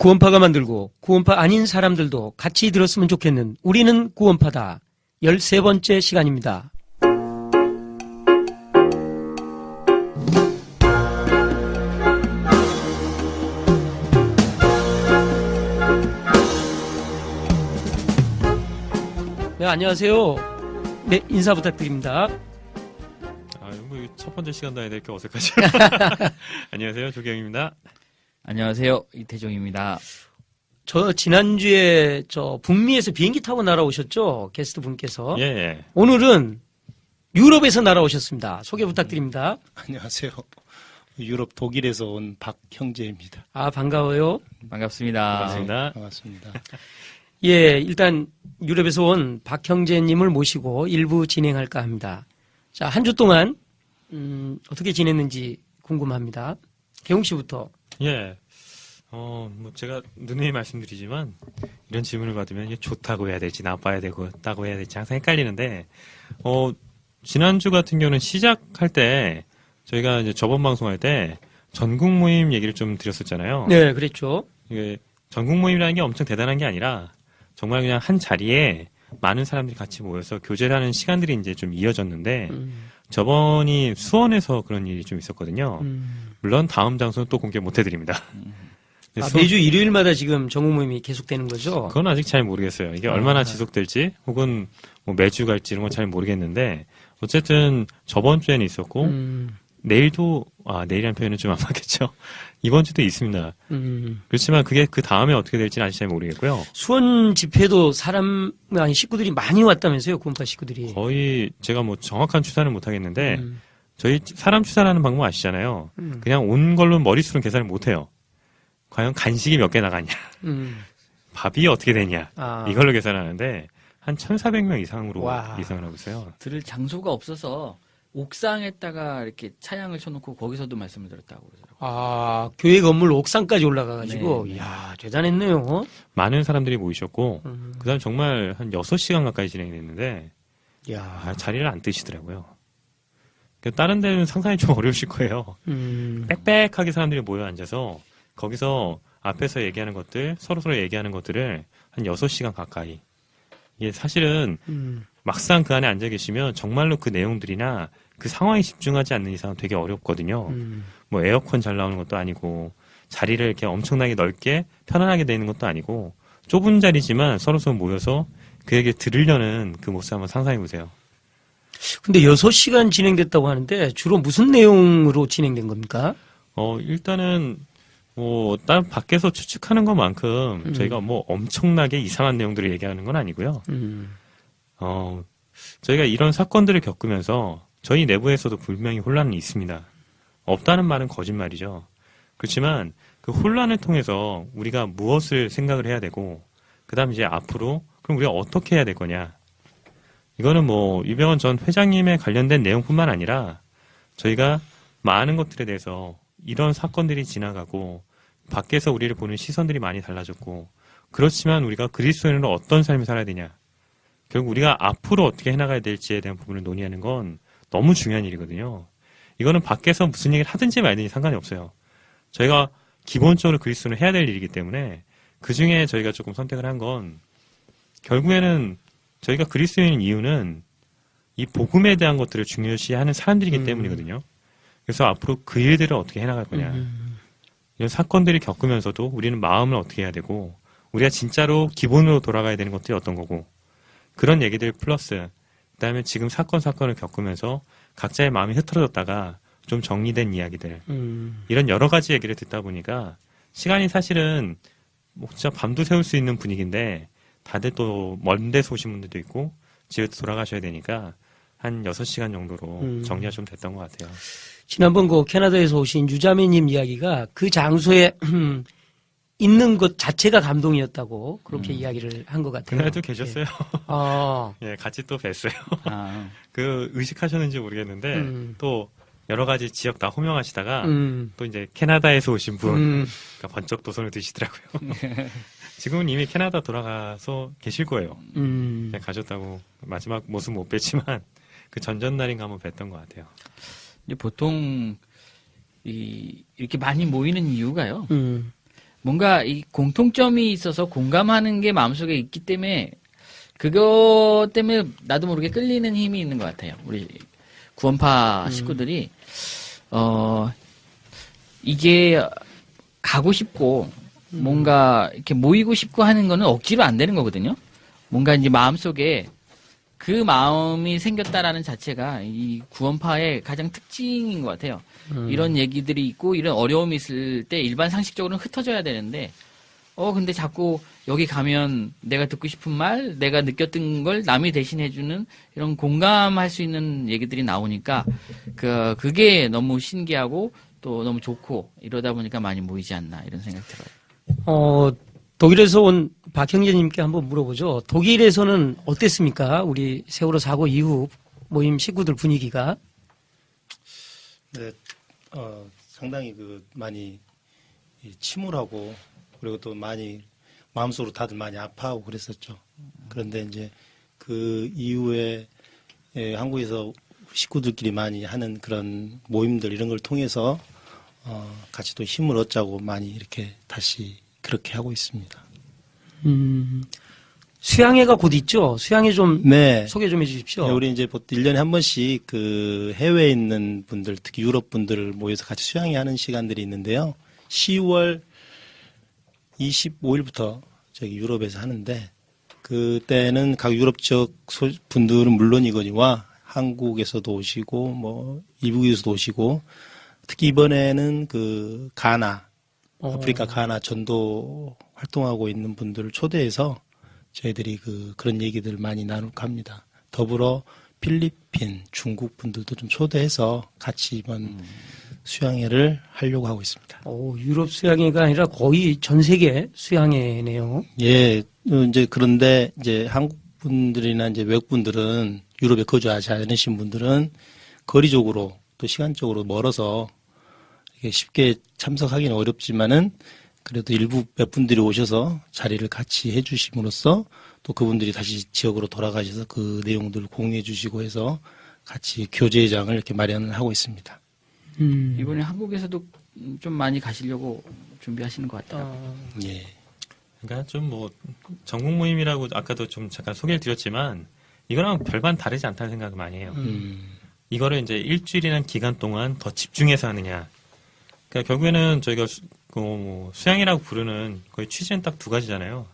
구원파가 만들고 구원파 아닌 사람들도 같이 들었으면 좋겠는 우리는 구원파다. 13번째 시간입니다. 네, 안녕하세요. 네, 인사 부탁드립니다. 뭐 첫 번째 시간도 아닌데 이렇게 어색하죠? 안녕하세요, 조경입니다. 안녕하세요, 이태종입니다. 저 지난주에 북미에서 비행기 타고 날아오셨죠? 게스트 분께서. 예. 오늘은 유럽에서 날아오셨습니다. 소개 부탁드립니다. 안녕하세요. 유럽 독일에서 온 박형재입니다. 아, 반가워요. 반갑습니다. 반갑습니다. 반갑습니다. 예, 일단 유럽에서 온 박형재님을 모시고 일부 진행할까 합니다. 자, 한 주 동안 어떻게 지냈는지 궁금합니다. 개웅 씨부터. 예. 뭐 제가 누누이 말씀드리지만 이런 질문을 받으면 이게 좋다고 해야 될지 나빠야 되고 따고 해야 될지 항상 헷갈리는데 지난주 같은 경우는 시작할 때 저희가 이제 저번 방송할 때 전국 모임 얘기를 좀 드렸었잖아요. 네, 그랬죠. 이게 전국 모임이라는 게 엄청 대단한 게 아니라 정말 그냥 한 자리에 많은 사람들이 같이 모여서 교제를 하는 시간들이 이제 좀 이어졌는데 저번이 수원에서 그런 일이 좀 있었거든요. 물론 다음 장소는 또 공개 못 해드립니다. 매주 일요일마다 지금 전국 모임이 계속되는 거죠? 그건 아직 잘 모르겠어요. 이게 얼마나 지속될지 혹은 뭐 매주 갈지 이런 건 잘 모르겠는데 어쨌든 저번 주에는 있었고 내일도 내일이라는 표현은 좀 안 맞겠죠. 이번 주도 있습니다. 그렇지만 그게 그 다음에 어떻게 될지는 아직 잘 모르겠고요. 수원 집회도 식구들이 많이 왔다면서요, 구원파 식구들이. 거의 제가 뭐 정확한 추산은 못 하겠는데 저희 사람 추산하는 방법 아시잖아요. 그냥 온 걸로 머릿수는 계산을 못 해요. 과연 간식이 몇 개 나갔냐, 밥이 어떻게 되냐, 이걸로 계산하는데 한 1,400명 이상으로 예상을 하고 있어요. 들을 장소가 없어서 옥상에다가 이렇게 차양을 쳐놓고 거기서도 말씀을 들었다고 그러더라고요. 교회 건물 옥상까지 올라가가지고, 네. 이야, 대단했네요. 많은 사람들이 모이셨고, 그 다음 정말 한 6시간 가까이 진행됐는데, 자리를 안 뜨시더라고요. 다른 데는 상상이 좀 어려우실 거예요. 빽빽하게 사람들이 모여 앉아서, 거기서 앞에서 얘기하는 것들, 서로서로 얘기하는 것들을 한 6시간 가까이. 이게 사실은 막상 그 안에 앉아 계시면 정말로 그 내용들이나 그 상황에 집중하지 않는 이상은 되게 어렵거든요. 뭐 에어컨 잘 나오는 것도 아니고 자리를 이렇게 엄청나게 넓게 편안하게 되는 것도 아니고 좁은 자리지만 서로서로 모여서 그 얘기 들으려는 그 모습 한번 상상해 보세요. 근데 6시간 진행됐다고 하는데 주로 무슨 내용으로 진행된 겁니까? 일단은 다른 밖에서 추측하는 것만큼 저희가 뭐 엄청나게 이상한 내용들을 얘기하는 건 아니고요. 저희가 이런 사건들을 겪으면서 저희 내부에서도 분명히 혼란이 있습니다. 없다는 말은 거짓말이죠. 그렇지만 그 혼란을 통해서 우리가 무엇을 생각을 해야 되고 그다음 이제 앞으로 그럼 우리가 어떻게 해야 될 거냐. 이거는 뭐 유병헌 전 회장님에 관련된 내용뿐만 아니라 저희가 많은 것들에 대해서 이런 사건들이 지나가고 밖에서 우리를 보는 시선들이 많이 달라졌고 그렇지만 우리가 그리스도인으로 어떤 삶을 살아야 되냐. 결국 우리가 앞으로 어떻게 해나가야 될지에 대한 부분을 논의하는 건 너무 중요한 일이거든요. 이거는 밖에서 무슨 얘기를 하든지 말든지 상관이 없어요. 저희가 기본적으로 그리스도인을 해야 될 일이기 때문에 그중에 저희가 조금 선택을 한 건 결국에는 저희가 그리스도인인 이유는 이 복음에 대한 것들을 중요시하는 사람들이기 때문이거든요. 그래서 앞으로 그 일들을 어떻게 해나갈 거냐. 이런 사건들을 겪으면서도 우리는 마음을 어떻게 해야 되고 우리가 진짜로 기본으로 돌아가야 되는 것들이 어떤 거고 그런 얘기들 플러스 그다음에 지금 사건을 겪으면서 각자의 마음이 흐트러졌다가 좀 정리된 이야기들 이런 여러 가지 얘기를 듣다 보니까 시간이 사실은 뭐 진짜 밤도 새울 수 있는 분위기인데 다들 또 먼 데서 오신 분들도 있고 집에 돌아가셔야 되니까 한 6시간 정도로 정리가 좀 됐던 것 같아요. 지난번 캐나다에서 오신 유자매님 이야기가 그 장소에 있는 것 자체가 감동이었다고 그렇게 이야기를 한 것 같아요. 그날도 계셨어요. 예. 예, 같이 또 뵀어요. 그 의식하셨는지 모르겠는데 또 여러 가지 지역 다 호명하시다가 또 이제 캐나다에서 오신 분 그러니까 번쩍 또 손을 드시더라고요. 지금은 이미 캐나다 돌아가서 계실 거예요. 가셨다고 마지막 모습 못 뵀지만 그 전전날인가 한번 뵀던 것 같아요. 이제 보통 이렇게 많이 모이는 이유가요. 뭔가 이 공통점이 있어서 공감하는 게 마음속에 있기 때문에 그것 때문에 나도 모르게 끌리는 힘이 있는 것 같아요. 우리 구원파 식구들이 이게 가고 싶고 뭔가 이렇게 모이고 싶고 하는 거는 억지로 안 되는 거거든요. 뭔가 이제 마음속에 그 마음이 생겼다라는 자체가 이 구원파의 가장 특징인 것 같아요. 이런 얘기들이 있고 이런 어려움이 있을 때 일반 상식적으로는 흩어져야 되는데 근데 자꾸 여기 가면 내가 듣고 싶은 말, 내가 느꼈던 걸 남이 대신해주는 이런 공감할 수 있는 얘기들이 나오니까 그게 너무 신기하고 또 너무 좋고 이러다 보니까 많이 모이지 않나 이런 생각 들어요. 독일에서 온 박형제님께 한번 물어보죠. 독일에서는 어땠습니까? 우리 세월호 사고 이후 모임 식구들 분위기가. 네, 상당히 많이 침울하고 그리고 또 많이 마음속으로 다들 많이 아파하고 그랬었죠. 그런데 이제 그 이후에 한국에서 식구들끼리 많이 하는 그런 모임들 이런 걸 통해서 같이 또 힘을 얻자고 많이 이렇게 다시 그렇게 하고 있습니다. 수양회가 곧 있죠? 수양회 좀 네. 소개 좀 해주십시오. 네, 우리 이제 1년에 한 번씩 그 해외에 있는 분들, 특히 유럽 분들을 모여서 같이 수양회 하는 시간들이 있는데요. 10월 25일부터 저기 유럽에서 하는데 그때는 각 유럽 지역 분들은 물론이거니와 한국에서도 오시고 뭐 이북에서도 오시고 특히 이번에는 그 가나 아프리카 가나 전도 활동하고 있는 분들을 초대해서 저희들이 그런 얘기들을 많이 나눌까 합니다. 더불어 필리핀, 중국 분들도 좀 초대해서 같이 이번 수양회를 하려고 하고 있습니다. 유럽 수양회가 아니라 거의 전 세계 수양회네요. 예, 이제 그런데 이제 한국 분들이나 이제 외국 분들은 유럽에 거주하지 않으신 분들은 거리적으로 또 시간적으로 멀어서 이게 쉽게 참석하기는 어렵지만은 그래도 일부 몇 분들이 오셔서 자리를 같이 해주심으로써 또 그분들이 다시 지역으로 돌아가셔서 그 내용들을 공유해 주시고 해서 같이 교제장을 이렇게 마련을 하고 있습니다. 이번에 한국에서도 좀 많이 가시려고 준비하시는 것 같아요. 예. 그러니까 좀 뭐 전국 모임이라고 아까도 좀 잠깐 소개를 드렸지만 이거랑 별반 다르지 않다는 생각을 많이 해요. 이거를 이제 일주일이라는 기간 동안 더 집중해서 하느냐. 그러니까 결국에는 저희가 수양이라고 부르는 거의 취지는 딱 두 가지잖아요.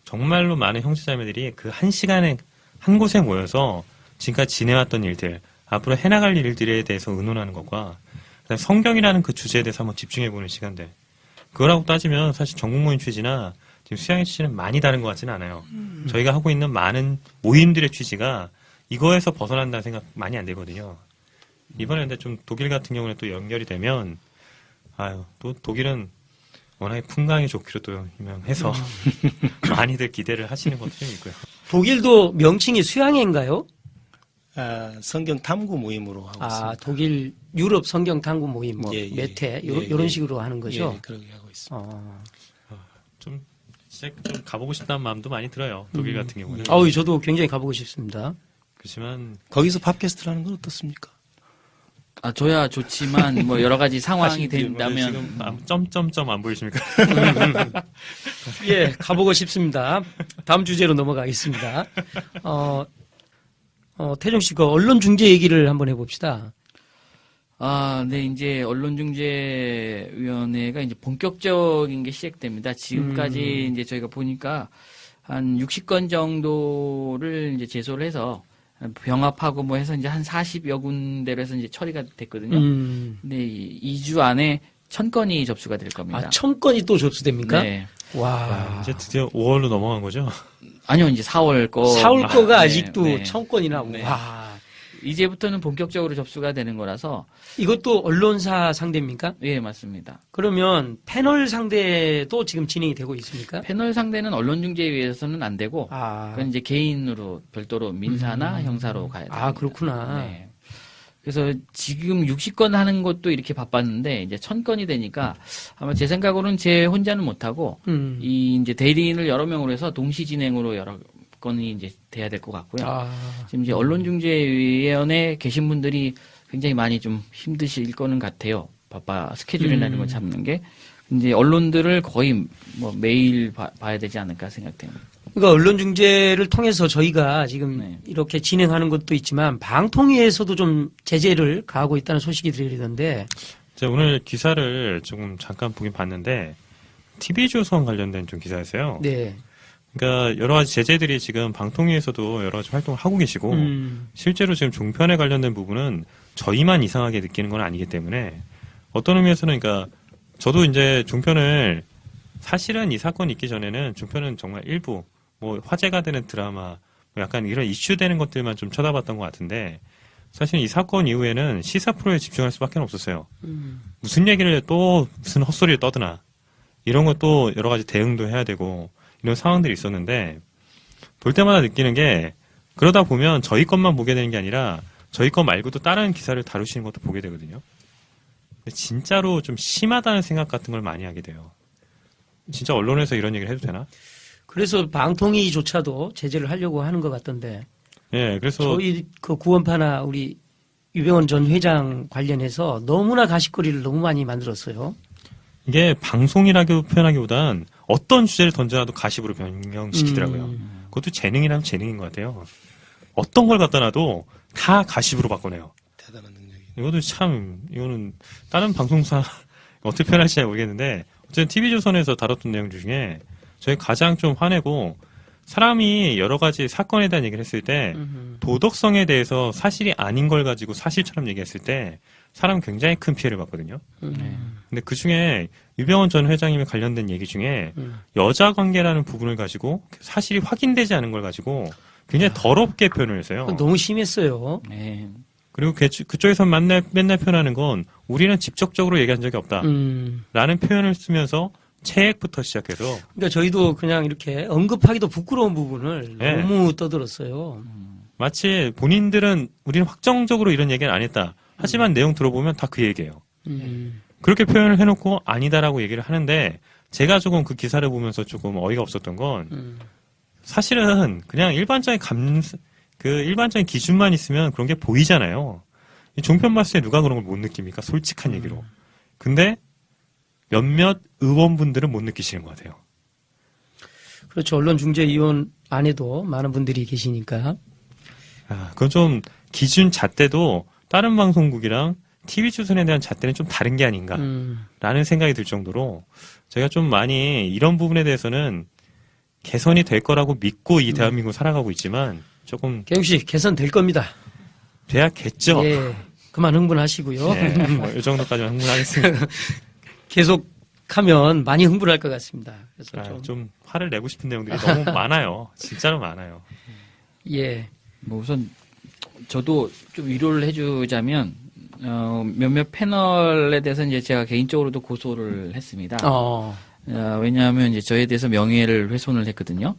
정말로 많은 형제자매들이 그 한 시간에 한 곳에 모여서 지금까지 지내왔던 일들, 앞으로 해나갈 일들에 대해서 의논하는 것과 그다음에 성경이라는 그 주제에 대해서 한번 집중해보는 시간들. 그거라고 따지면 사실 전국 모임 취지나 지금 수양의 취지는 많이 다른 것 같지는 않아요. 저희가 하고 있는 많은 모임들의 취지가 이거에서 벗어난다는 생각 많이 안 되거든요. 이번에 근데 좀 독일 같은 경우는 또 연결이 되면 또 독일은 워낙에 풍광이 좋기로 또 유명해서 많이들 기대를 하시는 것도 좀 있고요. 독일도 명칭이 수양회인가요? 성경 탐구 모임으로 하고 있습니다. 독일 유럽 성경 탐구 모임 메테 이런 식으로 하는 거죠? 예, 그렇게 하고 있습니다. 좀 가보고 싶다는 마음도 많이 들어요. 독일 같은 경우는. 저도 굉장히 가보고 싶습니다. 그렇지만 거기서 팟캐스트라는 건 어떻습니까? 저야 좋지만 뭐 여러 가지 상황이 된다면 지금 점점점 안 보이십니까? 예, 가보고 싶습니다. 다음 주제로 넘어가겠습니다. 태종 씨, 언론 중재 얘기를 한번 해봅시다. 네, 이제 언론중재위원회가 이제 본격적인 게 시작됩니다. 지금까지 이제 저희가 보니까 한 60건 정도를 이제 제소를 해서 병합하고 뭐 해서 이제 한 40여 군데로 해서 이제 처리가 됐거든요. 근데 2주 안에 1000건이 접수가 될 겁니다. 1000건이 또 접수됩니까? 네. 와. 이제 드디어 5월로 넘어간 거죠? 아니요, 이제 4월 거. 4월 거가 네, 아직도 네. 1000건이나. 네. 와. 이제부터는 본격적으로 접수가 되는 거라서. 이것도 언론사 상대입니까? 예, 맞습니다. 그러면 패널 상대도 지금 진행이 되고 있습니까? 패널 상대는 언론중재위에서는 안 되고, 그건 이제 개인으로 별도로 민사나 형사로 가야 됩니다. 그렇구나. 네. 그래서 지금 60건 하는 것도 이렇게 바빴는데 이제 1000건이 되니까 아마 제 생각으로는 제 혼자는 못하고 이 이제 대리인을 여러 명으로 해서 동시 진행으로 여러 건이 이제 돼야 될 것 같고요. 지금 이제 언론중재위원회에 계신 분들이 굉장히 많이 좀 힘드실 거는 같아요. 바빠 스케줄이나 이런 걸 잡는 게. 이제 언론들을 거의 뭐 매일 봐야 되지 않을까 생각됩니다. 그러니까 언론 중재를 통해서 저희가 지금 네. 이렇게 진행하는 것도 있지만 방통위에서도 좀 제재를 가하고 있다는 소식이 들리던데. 제가 오늘 기사를 조금 잠깐 보긴 봤는데 TV조선 관련된 좀 기사였어요. 네. 그러니까 여러 가지 제재들이 지금 방통위에서도 여러 가지 활동을 하고 계시고 실제로 지금 종편에 관련된 부분은 저희만 이상하게 느끼는 건 아니기 때문에 어떤 의미에서는 그러니까 저도 이제 종편을 사실은 이 사건이 있기 전에는 종편은 정말 일부 뭐 화제가 되는 드라마 뭐 약간 이런 이슈되는 것들만 좀 쳐다봤던 것 같은데 사실 이 사건 이후에는 시사 프로에 집중할 수밖에 없었어요. 무슨 얘기를 또 무슨 헛소리를 떠드나 이런 것도 여러 가지 대응도 해야 되고 이런 상황들이 있었는데 볼 때마다 느끼는 게 그러다 보면 저희 것만 보게 되는 게 아니라 저희 것 말고도 다른 기사를 다루시는 것도 보게 되거든요. 근데 진짜로 좀 심하다는 생각 같은 걸 많이 하게 돼요. 진짜 언론에서 이런 얘기를 해도 되나? 그래서 방통위조차도 제재를 하려고 하는 것 같던데. 예, 그래서 저희 그 구원파나 우리 유병원 전 회장 관련해서 너무나 가십거리를 너무 많이 만들었어요. 이게 방송이라고 표현하기보단 어떤 주제를 던져놔도 가십으로 변경시키더라고요. 그것도 재능이라면 재능인 것 같아요. 어떤 걸 갖다 놔도 다 가십으로 바꿔내요. 대단한 능력이. 이것도 참, 이거는 다른 방송사 어떻게 표현할지 잘 모르겠는데 어쨌든 TV조선에서 다뤘던 내용 중에 저희 가장 좀 화내고 사람이 여러 가지 사건에 대한 얘기를 했을 때 도덕성에 대해서 사실이 아닌 걸 가지고 사실처럼 얘기했을 때 사람 굉장히 큰 피해를 받거든요. 근데 그 중에 유병원 전 회장님이 관련된 얘기 중에 여자 관계라는 부분을 가지고 사실이 확인되지 않은 걸 가지고 굉장히 더럽게 표현을 했어요. 너무 심했어요. 네. 그리고 그쪽에서 맨날 표현하는 건 우리는 직접적으로 얘기한 적이 없다. 라는 표현을 쓰면서 체액부터 시작해서 그러니까 저희도 그냥 이렇게 언급하기도 부끄러운 부분을 네. 너무 떠들었어요. 마치 본인들은 우리는 확정적으로 이런 얘기는 안 했다. 하지만 내용 들어보면 다 그 얘기예요. 그렇게 표현을 해놓고 아니다라고 얘기를 하는데 제가 조금 그 기사를 보면서 조금 어이가 없었던 건 사실은 그냥 일반적인 기준만 있으면 그런 게 보이잖아요. 이 종편 봤을 때 누가 그런 걸 못 느낍니까? 솔직한 얘기로. 근데 몇몇 의원분들은 못 느끼시는 것 같아요. 그렇죠. 언론중재위원 안에도 많은 분들이 계시니까. 그건 좀 기준 잣대도 다른 방송국이랑 TV조선에 대한 잣대는 좀 다른 게 아닌가 라는 생각이 들 정도로 제가 좀 많이 이런 부분에 대해서는 개선이 될 거라고 믿고 이 대한민국을 살아가고 있지만 조금 개용 씨 개선될 겁니다. 돼야겠죠. 예. 그만 흥분하시고요. 네, 뭐이 정도까지만 흥분하겠습니다. 계속하면 많이 흥분할 것 같습니다. 그래서 좀 화를 내고 싶은 내용들이 너무 많아요. 진짜로 많아요. 예. 뭐 우선 저도 좀 위로를 해주자면 몇몇 패널에 대해서 이제 제가 개인적으로도 고소를 했습니다. 왜냐하면 이제 저에 대해서 명예를 훼손을 했거든요.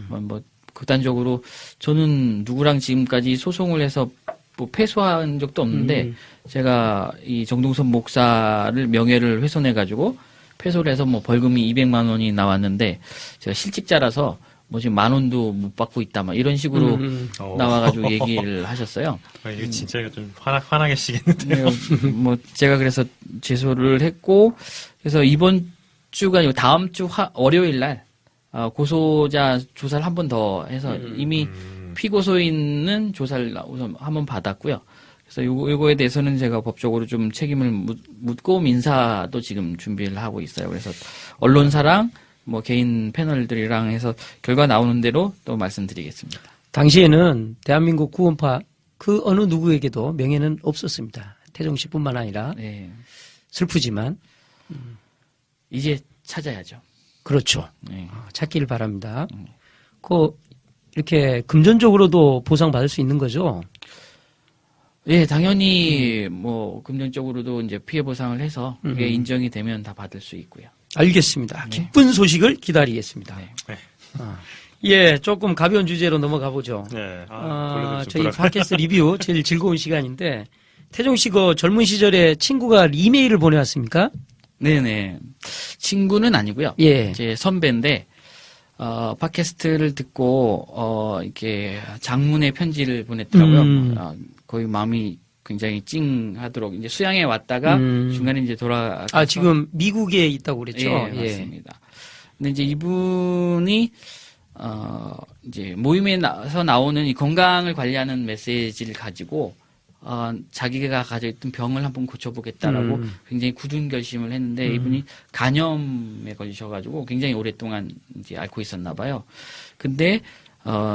뭐 극단적으로 저는 누구랑 지금까지 소송을 해서 뭐 패소한 적도 없는데 제가 이 정동선 목사를 명예를 훼손해가지고 패소를 해서 뭐 벌금이 200만 원이 나왔는데 제가 실직자라서 뭐 지금 10,000원도 못 받고 있다 막 이런 식으로 나와가지고 얘기를 하셨어요. 이거 진짜 이거 좀 화나게 시겠는데요. 뭐 제가 그래서 제소를 했고 그래서 이번 주가 아니고 다음 주 월요일 날 고소자 조사를 한 번 더 해서 이미 피고소인은 조사를 우선 한 번 받았고요. 그래서 요거에 대해서는 제가 법적으로 좀 책임을 묻고 민사도 지금 준비를 하고 있어요. 그래서 언론사랑 뭐 개인 패널들이랑 해서 결과 나오는 대로 또 말씀드리겠습니다. 당시에는 대한민국 구원파 그 어느 누구에게도 명예는 없었습니다. 태종 씨뿐만 아니라 네. 슬프지만 이제 찾아야죠. 그렇죠. 네. 찾기를 바랍니다. 이렇게 금전적으로도 보상받을 수 있는 거죠? 예, 당연히 뭐 금전적으로도 이제 피해 보상을 해서 그게 인정이 되면 다 받을 수 있고요. 알겠습니다. 네. 기쁜 소식을 기다리겠습니다. 네. 예, 조금 가벼운 주제로 넘어가 보죠. 네. 저희 팟캐스트 리뷰 제일 즐거운 시간인데 태종 씨 그 젊은 시절에 친구가 이메일을 보내왔습니까? 네네. 친구는 아니고요. 예. 제 선배인데 팟캐스트를 듣고 이렇게 장문의 편지를 보냈더라고요. 거의 마음이 굉장히 찡하도록 이제 수양에 왔다가 중간에 이제 돌아가. 아, 지금 미국에 있다고 그랬죠? 예, 맞습니다. 근데 이제 이분이 이제 모임에서 나오는 이 건강을 관리하는 메시지를 가지고 자기가 가지고 있던 병을 한번 고쳐보겠다라고 굉장히 굳은 결심을 했는데 이분이 간염에 걸리셔가지고 굉장히 오랫동안 이제 앓고 있었나 봐요. 근데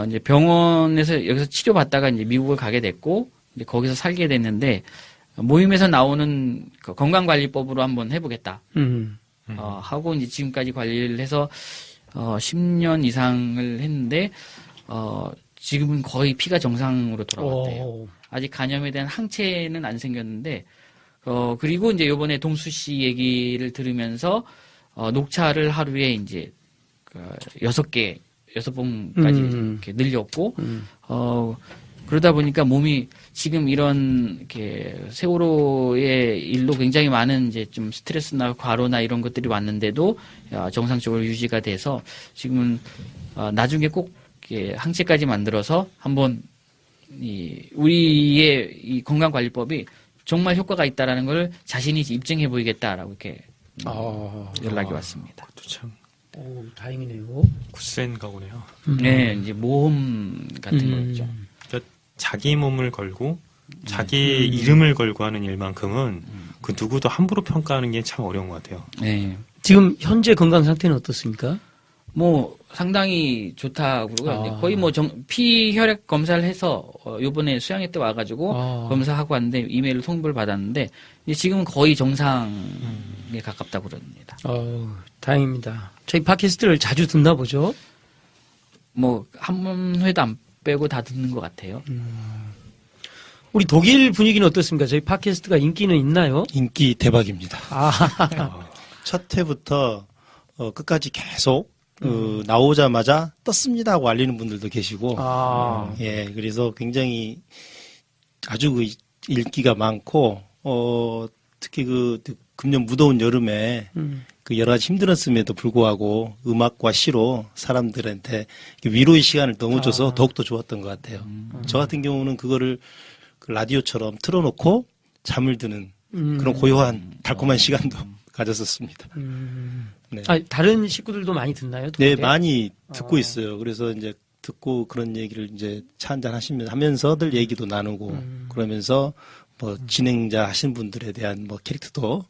이제 병원에서 여기서 치료받다가 이제 미국을 가게 됐고 이제 거기서 살게 됐는데 모임에서 나오는 그 건강관리법으로 한번 해보겠다. 하고 이제 지금까지 관리를 해서 10년 이상을 했는데 지금은 거의 피가 정상으로 돌아왔대요. 오. 아직 간염에 대한 항체는 안 생겼는데 그리고 이제 요번에 동수 씨 얘기를 들으면서 녹차를 하루에 이제 6봉까지 이렇게 늘렸고 그러다 보니까 몸이 지금 이런 이렇게 세월호의 일로 굉장히 많은 이제 좀 스트레스나 과로나 이런 것들이 왔는데도 정상적으로 유지가 돼서 지금은 나중에 꼭 이렇게 항체까지 만들어서 한번 우리의 이 건강관리법이 정말 효과가 있다라는 걸 자신이 입증해 보이겠다라고 이렇게 연락이 왔습니다. 그것도 참 오, 다행이네요. 굳센 각오네요. 네, 이제 모험 같은 거였죠. 그러니까 자기 몸을 걸고 자기 이름을 걸고 하는 일만큼은 그 누구도 함부로 평가하는 게 참 어려운 것 같아요. 네. 지금 현재 건강 상태는 어떻습니까? 뭐 상당히 좋다고 그러고요. 거의 뭐 피혈액 검사를 해서 요번에 수양회 때 와가지고 검사하고 왔는데 이메일로 통보를 받았는데 이제 지금은 거의 정상에 가깝다고 그럽니다. 다행입니다. 저희 팟캐스트를 자주 듣나 보죠? 뭐 한 회도 안 빼고 다 듣는 것 같아요. 우리 독일 분위기는 어떻습니까? 저희 팟캐스트가 인기는 있나요? 인기 대박입니다. 아, 첫 회부터 끝까지 계속 나오자마자 떴습니다 하고 알리는 분들도 계시고 예, 그래서 굉장히 아주 그 인기가 많고 특히 그 금년 무더운 여름에 그 여러 가지 힘들었음에도 불구하고 음악과 시로 사람들한테 위로의 시간을 너무 줘서 더욱더 좋았던 것 같아요. 저 같은 경우는 그거를 그 라디오처럼 틀어놓고 잠을 드는 그런 고요한 달콤한 시간도 가졌었습니다. 네. 다른 식구들도 많이 듣나요? 네, 독일에? 많이 듣고 있어요. 그래서 이제 듣고 그런 얘기를 이제 차 한잔 하면서들 얘기도 나누고 그러면서 뭐 진행자 하신 분들에 대한 뭐 캐릭터도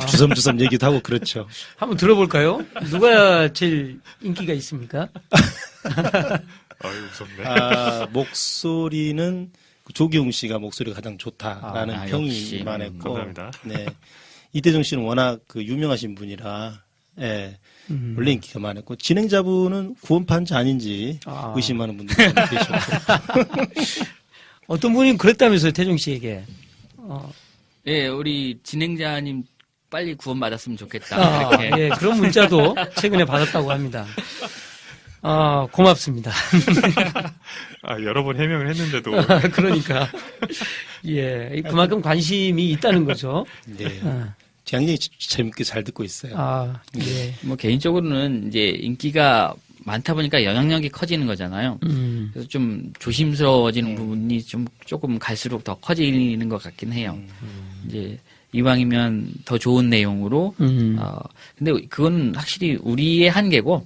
주섬주섬 얘기도 하고 그렇죠. 한번 들어볼까요? 누가 제일 인기가 있습니까? 아유, 무섭네. 목소리는 조기웅 씨가 목소리가 가장 좋다라는 평이 역시. 많았고, 감사합니다. 네. 이태정 씨는 워낙 그 유명하신 분이라, 예, 원래 인기가 많았고, 진행자분은 구원판자 아닌지 의심하는 분들이 많이 계셨고. 어떤 분이 그랬다면서요, 태종 씨에게. 예, 우리 진행자님 빨리 구원받았으면 좋겠다. 이렇게. 예, 그런 문자도 최근에 받았다고 합니다. 고맙습니다. 여러 번 해명을 했는데도. 그러니까. 예, 그만큼 관심이 있다는 거죠. 네. 굉장히 재밌게 잘 듣고 있어요. 예. 뭐 개인적으로는 이제 인기가 많다 보니까 영향력이 커지는 거잖아요. 그래서 좀 조심스러워지는 부분이 조금 갈수록 더 커지는 것 같긴 해요. 이제 이왕이면 더 좋은 내용으로. 근데 그건 확실히 우리의 한계고,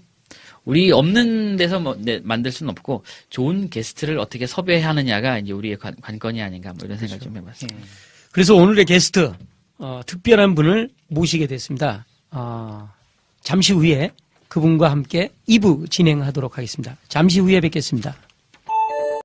우리 없는 데서 만들 수는 없고, 좋은 게스트를 어떻게 섭외하느냐가 이제 우리의 관건이 아닌가, 뭐 이런 생각을 좀 해봤습니다. 그래서 오늘의 게스트, 특별한 분을 모시게 됐습니다. 잠시 후에 그분과 함께 2부 진행하도록 하겠습니다. 잠시 후에 뵙겠습니다.